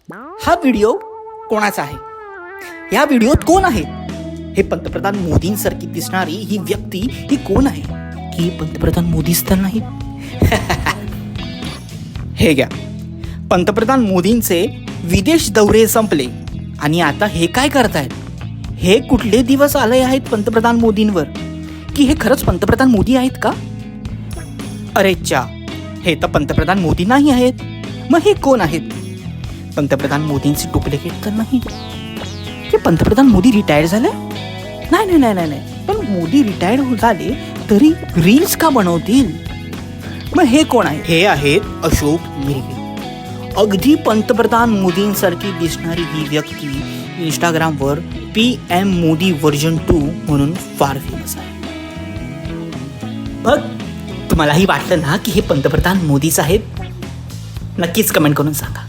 हा व्हिडिओ कोणाचा आहे? या व्हिडिओत कोण आहे? हे पंतप्रधान मोदींसारखी दिसणारी ही व्यक्ती ही कोण आहे? की पंतप्रधान मोदीच तर नाही. हे घ्या, पंतप्रधान मोदींचे विदेश दौरे संपले आणि आता हे काय करतायत? हे कुठले दिवस आले आहेत पंतप्रधान मोदींवर? की हे खरंच पंतप्रधान मोदी आहेत का? अरे चा, हे तर पंतप्रधान मोदी नाही आहेत. मग हे कोण आहेत? पंतप्रधान मोदींचे डुप्लिकेट तर नाही? की पंतप्रधान मोदी रिटायर झाले? नाही नाही नाही नाही नाही, पण मोदी रिटायर झाले तरी रील्स का बनवतील? मग हे कोण आहे? हे आहेत अशोक नेते. अगदी पंतप्रधान मोदींसारखी दिसणारी ही व्यक्ती इंस्टाग्रामवर PM मोदी व्हर्जन 2 म्हणून फार फेमस आहे. बघ, तुम्हालाही वाटलं ना की हे पंतप्रधान मोदीच आहेत? नक्कीच कमेंट करून सांगा.